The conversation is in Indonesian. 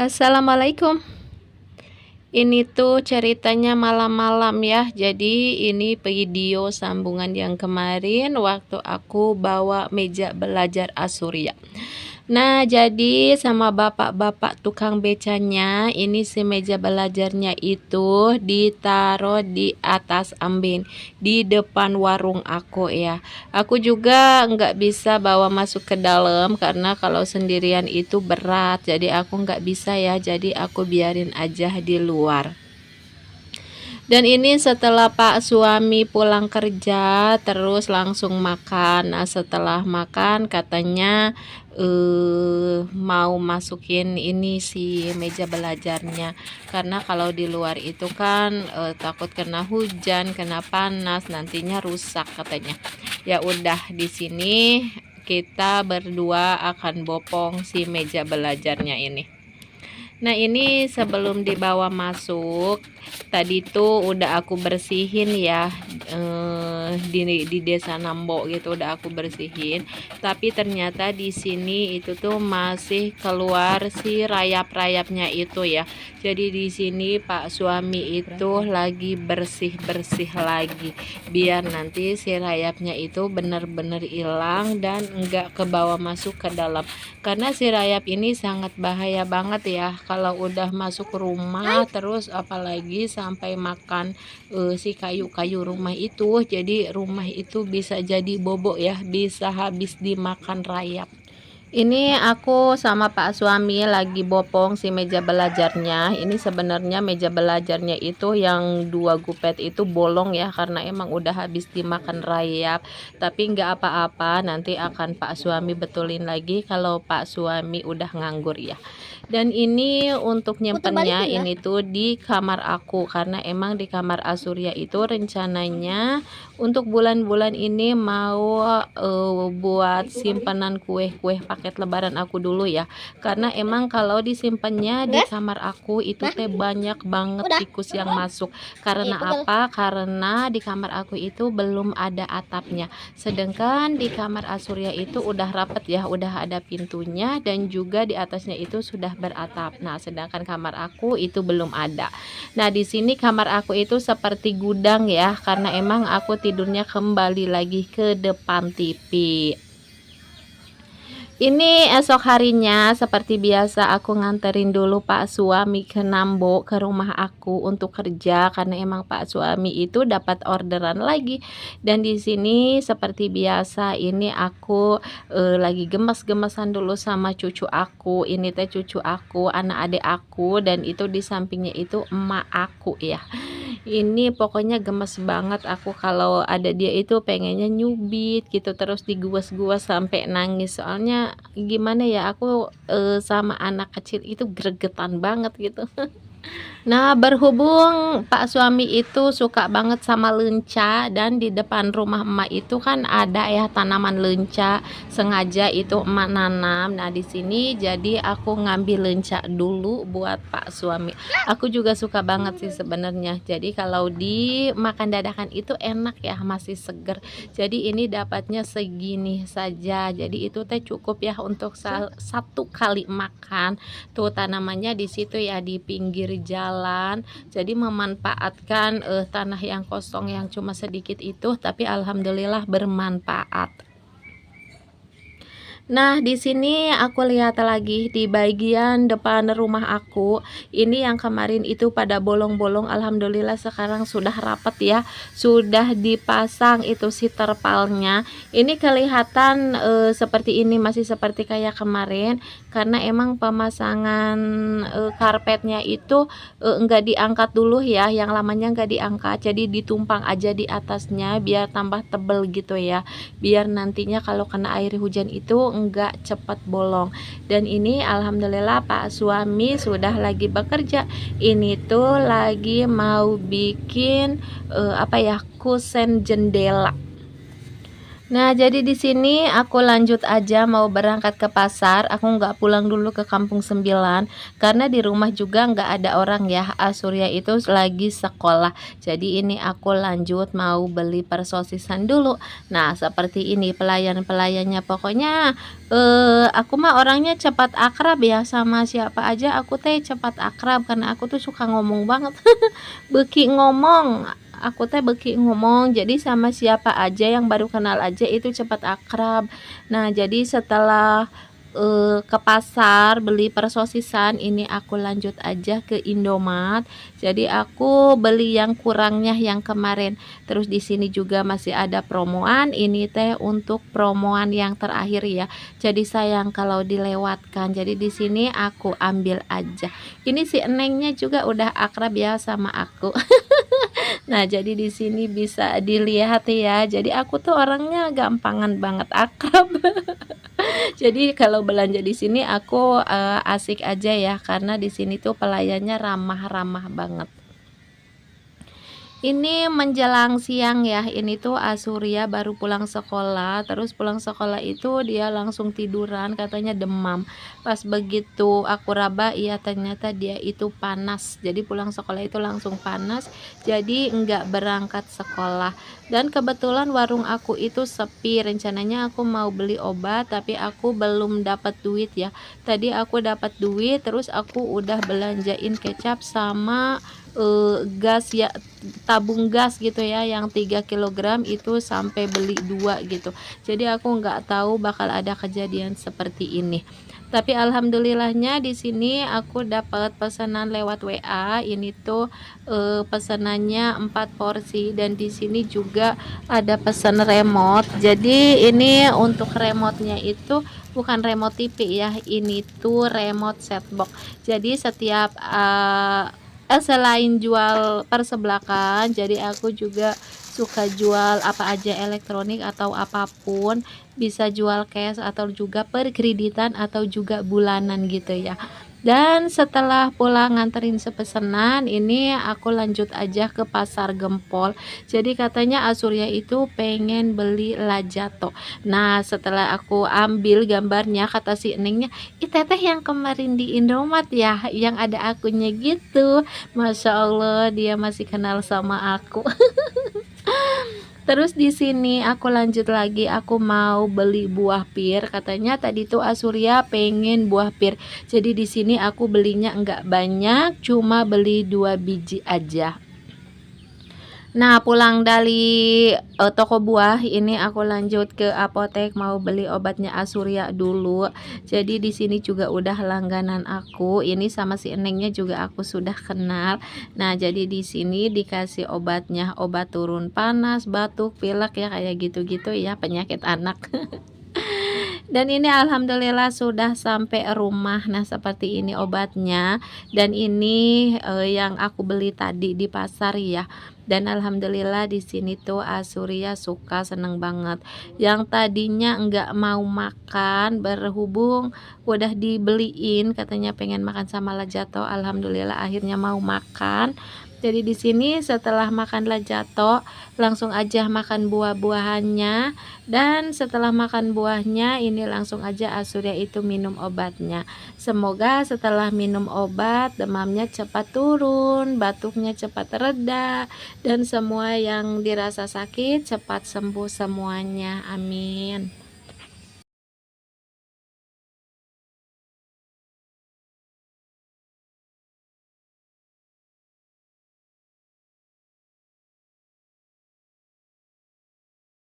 Assalamualaikum. Ini tuh ceritanya malam-malam ya. Jadi ini video sambungan yang kemarin waktu aku bawa meja belajar Asurya. Nah, jadi sama bapak-bapak tukang becanya, ini si meja belajarnya itu ditaruh di atas ambin, di depan warung aku ya. Aku juga nggak bisa bawa masuk ke dalam karena kalau sendirian itu berat, jadi aku nggak bisa ya. Jadi aku biarin aja di luar. Dan ini setelah Pak suami pulang kerja terus langsung makan. Nah, setelah makan katanya mau masukin ini si meja belajarnya. Karena kalau di luar itu kan takut kena hujan, kena panas, nantinya rusak katanya. Ya udah di sini kita berdua akan bopong si meja belajarnya ini. Nah, ini sebelum dibawa masuk, tadi tuh udah aku bersihin ya, di desa Nambo gitu udah aku bersihin. Tapi ternyata di sini itu tuh masih keluar si rayap-rayapnya itu ya. Jadi di sini Pak suami itu lagi bersih-bersih lagi, biar nanti si rayapnya itu benar-benar hilang dan enggak ke bawah masuk ke dalam. Karena si rayap ini sangat bahaya banget ya kalau udah masuk rumah, terus apalagi sampai makan si kayu-kayu rumah itu, jadi rumah itu bisa jadi bobok ya, bisa habis dimakan rayap. Ini aku sama Pak suami lagi bopong si meja belajarnya. Ini sebenarnya meja belajarnya itu yang 2 gupet itu bolong ya, karena emang udah habis dimakan rayap. Tapi nggak apa-apa, nanti akan Pak suami betulin lagi kalau Pak suami udah nganggur ya. Dan ini untuk nyimpennya ini tuh di kamar aku, karena emang di kamar Asurya itu rencananya untuk bulan-bulan ini mau buat simpanan kue-kue paket lebaran aku dulu ya. Karena emang kalau disimpannya di kamar aku itu teh banyak banget tikus yang masuk. Karena apa? Karena di kamar aku itu belum ada atapnya. Sedangkan di kamar Asurya itu udah rapet ya, udah ada pintunya dan juga di atasnya itu sudah beratap. Nah, sedangkan kamar aku itu belum ada. Nah, di sini kamar aku itu seperti gudang ya, karena emang aku tidurnya kembali lagi ke depan TV. Ini esok harinya seperti biasa aku nganterin dulu Pak suami ke Nambo, ke rumah aku untuk kerja, karena emang Pak suami itu dapat orderan lagi. Dan di sini seperti biasa ini aku lagi gemes-gemesan dulu sama cucu aku. Ini teh cucu aku, anak adik aku, dan itu di sampingnya itu emak aku ya. Ini pokoknya gemes banget aku kalau ada dia, itu pengennya nyubit gitu terus diguas-guas sampai nangis. Soalnya gimana ya, aku sama anak kecil itu gregetan banget gitu. Nah, berhubung Pak suami itu suka banget sama lenca, dan di depan rumah emak itu kan ada ya tanaman lenca, sengaja itu emak nanam. Nah, di sini jadi aku ngambil lenca dulu buat Pak suami. Aku juga suka banget sih sebenarnya. Jadi kalau dimakan dadakan itu enak ya, masih seger. Jadi ini dapatnya segini saja. Jadi itu teh cukup ya untuk satu kali makan. Tuh tanamannya di situ ya, di pinggir jalan. Jadi memanfaatkan tanah yang kosong yang cuma sedikit itu, tapi alhamdulillah bermanfaat. Nah, di sini aku lihat lagi di bagian depan rumah aku. Ini yang kemarin itu pada bolong-bolong, alhamdulillah sekarang sudah rapat ya. Sudah dipasang itu si terpalnya. Ini kelihatan seperti ini, masih seperti kayak kemarin, karena emang pemasangan karpetnya itu enggak diangkat dulu ya. Yang lamanya enggak diangkat, jadi ditumpang aja di atasnya biar tambah tebel gitu ya. Biar nantinya kalau kena air hujan itu enggak cepat bolong. Dan ini alhamdulillah Pak suami sudah lagi bekerja. Ini tuh lagi mau bikin apa ya, kusen jendela. Nah, jadi di sini aku lanjut aja mau berangkat ke pasar. Aku nggak pulang dulu ke Kampung Sembilan karena di rumah juga nggak ada orang ya. Surya itu lagi sekolah. Jadi ini aku lanjut mau beli persosisan dulu. Nah, seperti ini pelayan-pelayannya. Pokoknya aku mah orangnya cepat akrab ya sama siapa aja. Aku teh cepat akrab karena aku tuh suka ngomong banget. Beki ngomong, aku teh beki ngomong, jadi sama siapa aja yang baru kenal aja itu cepat akrab. Nah, jadi setelah ke pasar beli persosisan, ini aku lanjut aja ke Indomart. Jadi aku beli yang kurangnya yang kemarin. Terus di sini juga masih ada promoan. Ini teh untuk promoan yang terakhir ya. Jadi sayang kalau dilewatkan. Jadi di sini aku ambil aja. Ini si Enengnya juga udah akrab ya sama aku. Nah, jadi di sini bisa dilihat ya. Jadi aku tuh orangnya gampangan banget akrab. Jadi kalau belanja di sini aku asik aja ya karena di sini tuh pelayannya ramah-ramah banget. Ini menjelang siang ya, ini tuh Asurya baru pulang sekolah, terus pulang sekolah itu dia langsung tiduran, katanya demam. Pas begitu aku raba, iya ternyata dia itu panas. Jadi pulang sekolah itu langsung panas, jadi enggak berangkat sekolah. Dan kebetulan warung aku itu sepi, rencananya aku mau beli obat, tapi aku belum dapat duit ya. Tadi aku dapat duit, terus aku udah belanjain kecap sama gas ya, tabung gas gitu ya yang 3 kilogram itu sampai beli 2 gitu. Jadi aku nggak tahu bakal ada kejadian seperti ini. Tapi alhamdulillahnya di sini aku dapat pesanan lewat WA. Ini tuh pesanannya 4 porsi dan di sini juga ada pesan remote. Jadi ini untuk remote-nya itu bukan remote TV ya. Ini tuh remote set box. Jadi setiap selain jual persebelakan, jadi aku juga suka jual apa aja elektronik atau apapun, bisa jual cash atau juga per kreditan atau juga bulanan gitu ya. Dan setelah pulang nganterin sepesanan, ini aku lanjut aja ke pasar Gempol. Jadi katanya Asurya itu pengen beli lajato. Nah, setelah aku ambil gambarnya, kata si Nengnya, "Ih, teteh yang kemarin di Indomaret ya, yang ada akunnya gitu." Masya Allah, dia masih kenal sama aku. Terus di sini aku lanjut lagi, aku mau beli buah pir. Katanya tadi tuh Asurya pengen buah pir. Jadi di sini aku belinya enggak banyak, cuma beli 2 biji aja. Nah, pulang dari toko buah ini aku lanjut ke apotek mau beli obatnya Asurya dulu. Jadi di sini juga udah langganan aku. Ini sama si Enengnya juga aku sudah kenal. Nah, jadi di sini dikasih obatnya, obat turun panas, batuk, pilek ya kayak gitu-gitu ya, penyakit anak. Dan ini alhamdulillah sudah sampai rumah. Nah, seperti ini obatnya. Dan ini yang aku beli tadi di pasar ya. Dan alhamdulillah di sini tuh Asurya suka, seneng banget. Yang tadinya enggak mau makan, berhubung udah dibeliin katanya pengen makan sama Lajato, alhamdulillah akhirnya mau makan. Jadi di sini setelah makan Lajato langsung aja makan buah-buahannya, dan setelah makan buahnya ini langsung aja Asurya itu minum obatnya. Semoga setelah minum obat demamnya cepat turun, batuknya cepat reda, dan semua yang dirasa sakit cepat sembuh semuanya. Amin.